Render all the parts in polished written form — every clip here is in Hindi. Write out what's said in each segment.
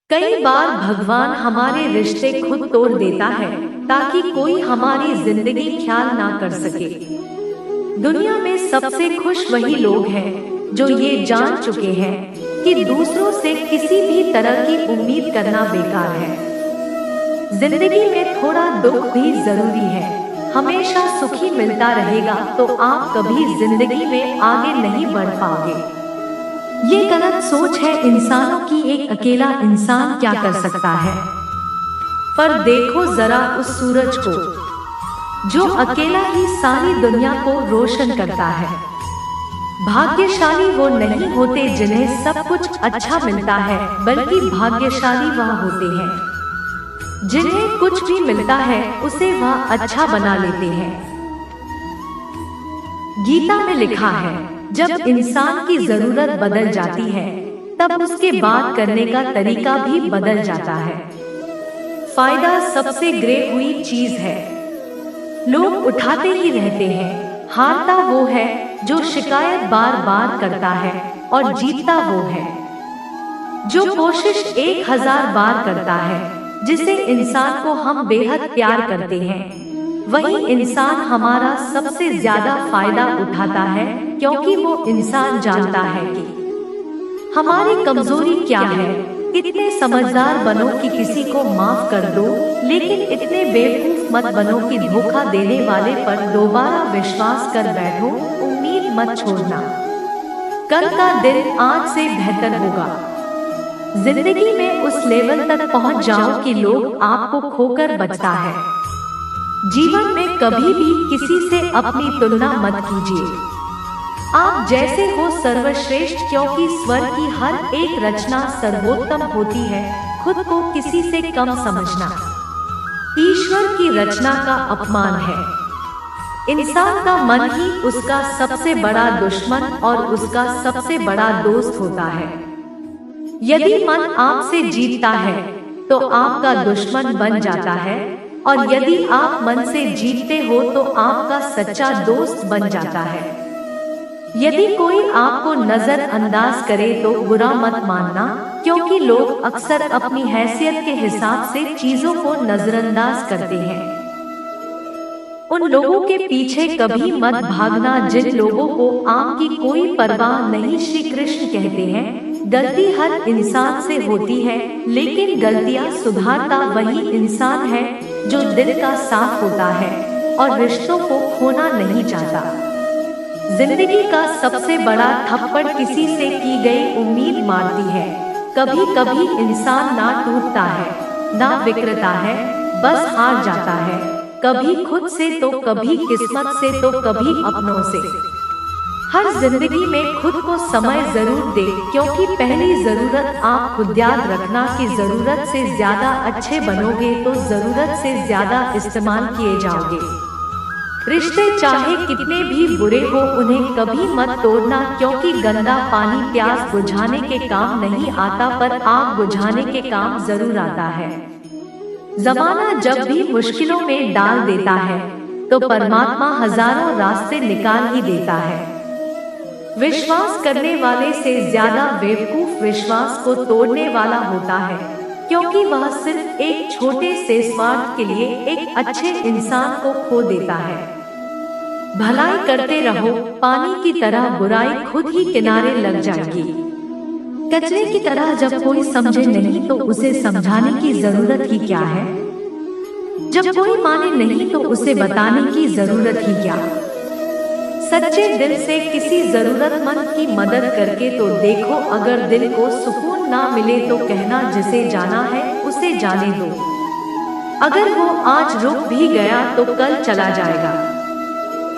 कई बार भगवान हमारे रिश्ते खुद तोड़ देता है ताकि कोई हमारी जिंदगी ख्याल ना कर सके। दुनिया में सबसे खुश वही लोग हैं जो ये जान चुके हैं कि दूसरों से किसी भी तरह की उम्मीद करना बेकार है। जिंदगी में थोड़ा दुख भी जरूरी है। हमेशा सुखी मिलता रहेगा तो आप कभी जिंदगी में आगे नहीं बढ़ पाओगे। ये गलत सोच है इंसानों की। एक अकेला इंसान क्या कर सकता है? पर देखो जरा उस सूरज को जो अकेला ही सारी दुनिया को रोशन करता है। भाग्यशाली वो नहीं होते जिन्हें सब कुछ अच्छा मिलता है, बल्कि भाग्यशाली वह होते हैं जिन्हें कुछ भी मिलता है उसे वह अच्छा बना लेते हैं। गीता में लिखा है, जब इंसान की जरूरत बदल जाती है तब उसके बात करने का तरीका भी बदल जाता है। फायदा सबसे ग्रे हुई चीज है। लोग उठाते ही रहते हैं। हारता वो है जो शिकायत बार बार करता है और जीतता वो है जो कोशिश 1000 बार करता है। जिसे इंसान को हम बेहद प्यार करते हैं वही इंसान हमारा सबसे ज्यादा फायदा उठाता है, क्योंकि वो इंसान जानता है कि हमारी कमजोरी क्या है। इतने समझदार बनो कि किसी को माफ कर दो, लेकिन इतने बेवकूफ मत बनो कि धोखा देने वाले पर दोबारा विश्वास कर बैठो। उम्मीद मत छोड़ना, कल का दिन आज से बेहतर होगा। जिंदगी में उस लेवल तक पहुंच जाओ कि लोग आपको खोकर बचता है। जीवन में कभी भी किसी से अपनी तुलना मत कीजिए। आप जैसे हो सर्वश्रेष्ठ, क्योंकि स्वर की हर एक रचना सर्वोत्तम होती है। खुद को किसी से कम समझना ईश्वर की रचना का अपमान है। इंसान का मन ही उसका सबसे बड़ा दुश्मन और उसका सबसे बड़ा दोस्त होता है। यदि मन आपसे जीतता है तो आपका दुश्मन बन जाता है, और यदि आप मन से जीतते हो तो आपका सच्चा दोस्त बन जाता है। यदि कोई आपको नजरअंदाज करे तो बुरा मत मानना, क्योंकि लोग अक्सर अपनी हैसियत के हिसाब से चीजों को नजरअंदाज करते हैं। उन लोगों के पीछे कभी मत भागना जिन लोगों को आपकी कोई परवाह नहीं। श्री कृष्ण कहते हैं, गलती हर इंसान से होती है, लेकिन गलतियां सुधारता वही इंसान है जो दिल का साफ होता है और रिश्तों को खोना नहीं चाहता। जिंदगी का सबसे बड़ा थप्पड़ किसी से की गई उम्मीद मारती है। कभी कभी इंसान ना टूटता है ना बिखरता है, बस हार जाता है। कभी खुद से तो कभी किस्मत से तो कभी अपनों से। हर जिंदगी में खुद को समय जरूर दे, क्योंकि पहली जरूरत आप खुद। याद रखना कि जरूरत से ज्यादा अच्छे बनोगे तो जरूरत से ज्यादा इस्तेमाल किए जाओगे। रिश्ते चाहे कितने भी बुरे हो उन्हें कभी मत तोड़ना, क्योंकि गंदा पानी प्यास बुझाने के काम नहीं आता, पर आग बुझाने के काम जरूर आता है। जमाना जब भी मुश्किलों में डाल देता है तो परमात्मा हजारों रास्ते निकाल ही देता है। विश्वास करने वाले से ज्यादा बेवकूफ विश्वास को तोड़ने वाला होता है, क्योंकि वह सिर्फ एक छोटे से स्वार्थ के लिए एक अच्छे इंसान को खो देता है। भलाई करते रहो, पानी की तरह बुराई खुद ही किनारे लग जाएगी। कचरे की तरह जब कोई समझे नहीं तो उसे समझाने की जरूरत ही क्या है। जब कोई माने नहीं तो उसे बताने की जरूरत ही क्या। सच्चे दिल से किसी जरूरतमंद की मदद करके तो देखो। अगर दिल को सुकून ना मिले तो कहना, जिसे जाना है उसे जाने दो। अगर वो आज रुक भी गया तो कल चला जाएगा।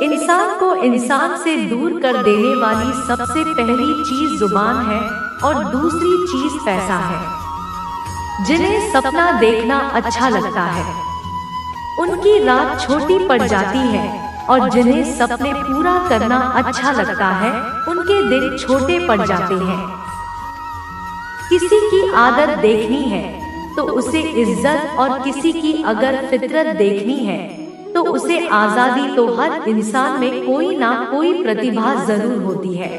इंसान को इंसान से दूर कर देने वाली सबसे पहली चीज जुबान है और दूसरी चीज पैसा है। जिन्हें सपना देखना अच्छा लगता है उनकी रात छोटी पड़ जाती है, और जिन्हें सपने पूरा करना अच्छा लगता है उनके दिन छोटे पड़ जाते हैं। किसी की आदत देखनी है तो उसे इज्जत, और किसी की अगर फितरत देखनी है तो उसे आजादी। तो हर इंसान में कोई ना कोई प्रतिभा जरूर होती है।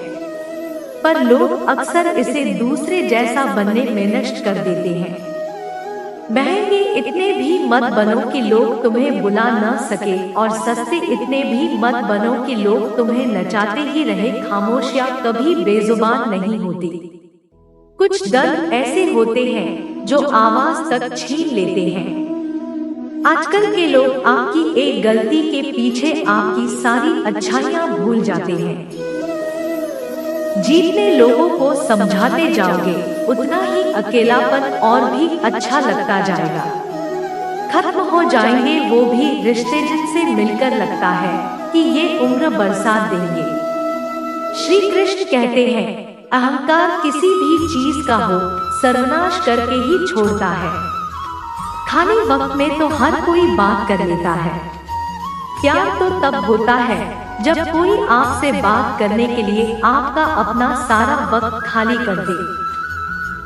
पर लोग अक्सर इसे दूसरे जैसा बनने में नष्ट कर देते हैं। महंगे इतने भी मत बनो कि लोग तुम्हें बुला न सके, और सस्ते इतने भी मत बनो कि लोग तुम्हें नचाते ही रहे। खामोशियां कभी बेजुबान नहीं होती। कुछ दर्द ऐसे होते हैं जो आवाज तक छीन लेते हैं। आजकल के लोग आपकी एक गलती के पीछे आपकी सारी अच्छाइयां भूल जाते हैं। जितने लोगों को समझाते जाओगे उतना ही अकेलापन और भी अच्छा लगता जाएगा। खत्म हो जाएंगे वो भी रिश्ते जिनसे मिलकर लगता है कि ये उम्र बरसात देंगे। श्री कृष्ण कहते हैं, अहंकार किसी भी चीज का हो सर्वनाश करके ही छोड़ता है। खाली वक्त में तो हर कोई बात कर लेता है। प्यार तो तब होता है जब कोई आपसे बात करने के लिए आपका अपना सारा वक्त खाली कर दे।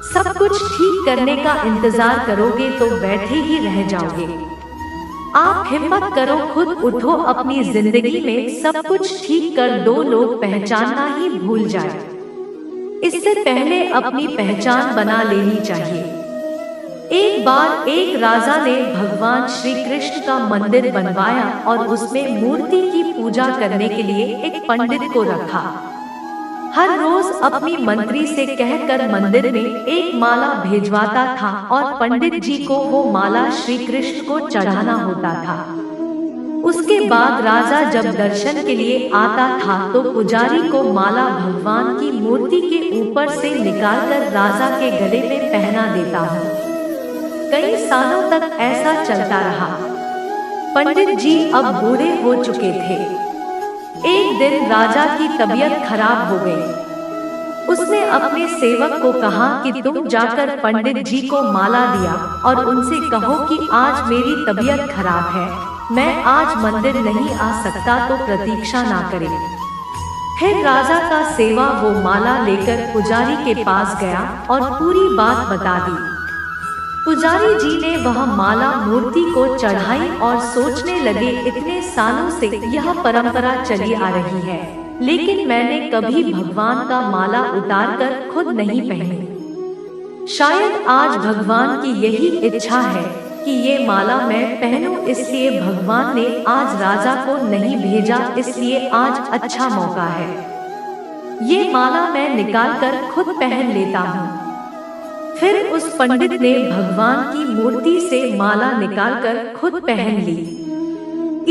सब कुछ ठीक करने का इंतजार करोगे तो बैठे ही रह जाओगे। आप हिम्मत करो, खुद उठो, अपनी जिंदगी में सब कुछ ठीक कर दो। लोग पहचानना ही भूल जाए, इससे पहले अपनी पहचान बना लेनी चाहिए। एक बार एक राजा ने भगवान श्री कृष्ण का मंदिर बनवाया और उसमें मूर्ति की पूजा करने के लिए एक पंडित को रखा। हर रोज अपनी मंत्री से कहकर मंदिर में एक माला भेजवाता था और पंडित जी को वो माला श्री कृष्ण को चढ़ाना होता था। उसके बाद राजा जब दर्शन के लिए आता था तो पुजारी को माला भगवान की मूर्ति के ऊपर से निकालकर राजा के गले में पहना देता हूँ। कई सालों तक ऐसा चलता रहा। पंडित जी अब बूढ़े हो चुके थे। एक दिन राजा की तबीयत खराब हो गई। उसने अपने सेवक को कहा कि तुम जाकर पंडित जी को माला दिया और उनसे कहो कि आज मेरी तबीयत खराब है, मैं आज मंदिर नहीं आ सकता, तो प्रतीक्षा ना करें। फिर राजा का सेवा वो माला लेकर पुजारी के पास गया और पूरी बात बता दी। पुजारी जी ने वह माला मूर्ति को चढ़ाई और सोचने लगे, इतने सालों से यह परंपरा चली आ रही है, लेकिन मैंने कभी भगवान का माला उतारकर खुद नहीं पहनी। शायद आज भगवान की यही इच्छा है कि ये माला मैं पहनूं, इसलिए भगवान ने आज राजा को नहीं भेजा, इसलिए आज अच्छा मौका है। ये माला मैं निकालकर खुद पहन लेता हूँ। फिर उस पंडित ने भगवान की मूर्ति से माला निकालकर खुद पहन ली।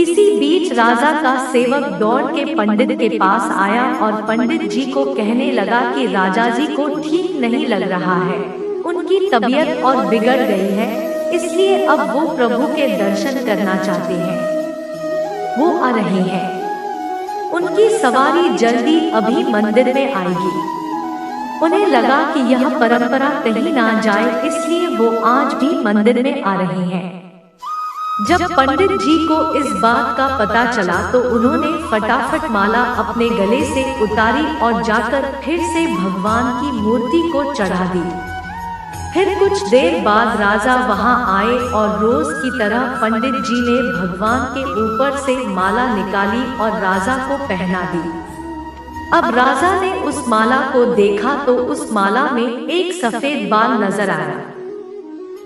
इसी बीच राजा का सेवक दौड़ के पंडित के पास आया और पंडित जी को कहने लगा कि राजा जी को ठीक नहीं लग रहा है, उनकी तबीयत और बिगड़ गई है, इसलिए अब वो प्रभु के दर्शन करना चाहते हैं। वो आ रहे हैं। उनकी सवारी जल्दी अभी मंदिर में आएगी। उन्हें लगा कि यह परंपरा कहीं ना जाए, इसलिए वो आज भी मंदिर में आ रहे हैं। जब पंडित जी को इस बात का पता चला तो उन्होंने फटाफट माला अपने गले से उतारी और जाकर फिर से भगवान की मूर्ति को चढ़ा दी। फिर कुछ देर बाद राजा वहां आए और रोज की तरह पंडित जी ने भगवान के ऊपर से माला निकाली और राजा को पहना दी। अब राजा ने उस माला को देखा तो उस माला में एक सफेद बाल नजर आया।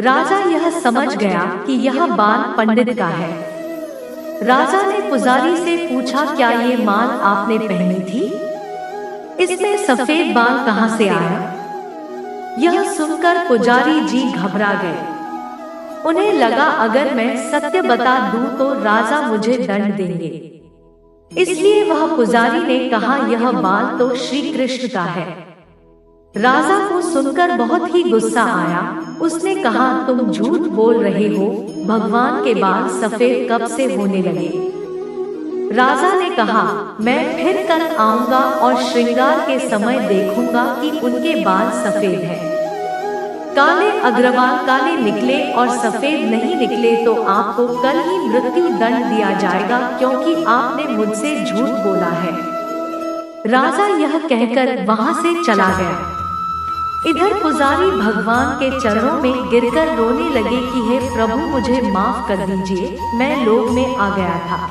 राजा यह समझ गया कि यह बाल पंडित का है। राजा ने पुजारी से पूछा, क्या ये माल आपने पहनी थी? इसमें सफेद बाल कहाँ से आया? यह सुनकर पुजारी जी घबरा गए। उन्हें लगा अगर मैं सत्य बता दूं तो राजा मुझे दंड देंगे, इसलिए वह पुजारी ने कहा, यह बाल तो श्री कृष्ण का है। राजा को सुनकर बहुत ही गुस्सा आया। उसने कहा, तुम झूठ बोल रहे हो, भगवान के बाल सफेद कब से होने लगे? राजा ने कहा, मैं फिर कल आऊंगा और श्रृंगार के समय देखूंगा कि उनके बाल सफेद हैं। काले अग्रवाल काले निकले और सफेद नहीं निकले तो आपको कल ही मृत्यु दंड दिया जाएगा, क्योंकि आपने मुझसे झूठ बोला है। राजा यह कहकर वहां से चला गया। इधर पुजारी भगवान के चरणों में गिरकर रोने लगे कि हे प्रभु, मुझे माफ कर दीजिए, मैं लोभ में आ गया था।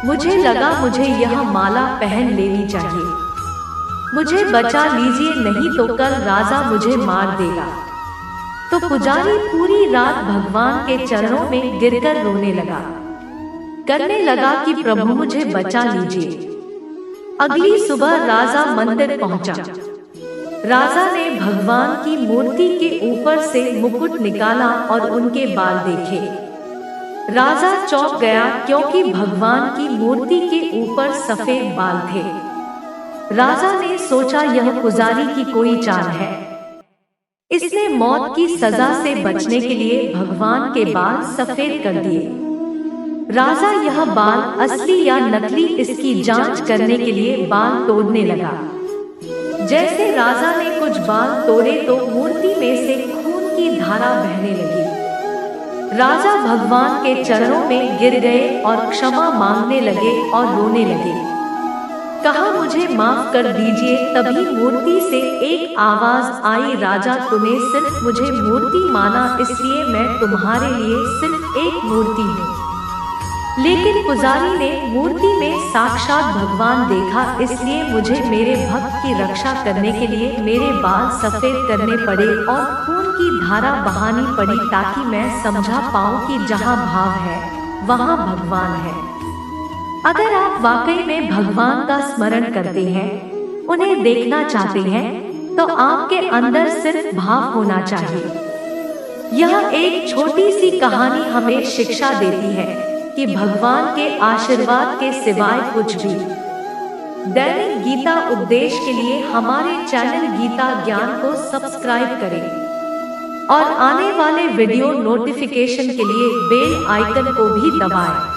मुझे लगा मुझे यह माला पहन लेनी चाहिए। मुझे बचा लीजिए, नहीं तो कल राजा मुझे मार देगा। तो पुजारी पूरी रात भगवान के चरणों में गिरकर रोने लगा, करने लगा कि प्रभु मुझे बचा लीजिए। अगली सुबह राजा मंदिर पहुंचा। राजा ने भगवान की मूर्ति के ऊपर से मुकुट निकाला और उनके बाल देखे। राजा चौंक गया क्योंकि भगवान की मूर्ति के ऊपर सफेद बाल थे। राजा ने सोचा यह पुजारी की कोई चाल है, इसने मौत की सजा से बचने के लिए भगवान के बाल सफेद कर दिए। राजा यह बाल असली या नकली इसकी जांच करने के लिए बाल तोड़ने लगा। जैसे राजा ने कुछ बाल तोड़े तो मूर्ति में से खून की धारा बहने लगी। राजा भगवान के चरणों में गिर गए और क्षमा मांगने लगे और रोने लगे। कहा मुझे माफ कर दीजिए। तभी मूर्ति से एक आवाज आई, राजा तूने सिर्फ मुझे मूर्ति माना इसलिए मैं तुम्हारे लिए सिर्फ एक मूर्ति हूँ। लेकिन पुजारी ने मूर्ति में साक्षात भगवान देखा, इसलिए मुझे मेरे भक्त की रक्षा करने के लिए मेरे बाल सफेद करने पड़े और खून की धारा बहानी पड़ी ताकि मैं समझा पाऊं कि जहां भाव है वहां भगवान है। अगर आप वाकई में भगवान का स्मरण करते हैं, उन्हें देखना चाहते हैं, तो आपके अंदर सिर्फ भाव होना चाहिए। यह एक छोटी सी कहानी हमें शिक्षा देती है कि भगवान के आशीर्वाद के सिवाय कुछ भी। दैनिक गीता उपदेश के लिए हमारे चैनल गीता ज्ञान को सब्सक्राइब करें और आने वाले वीडियो नोटिफिकेशन के लिए बेल आइकन को भी दबाएं।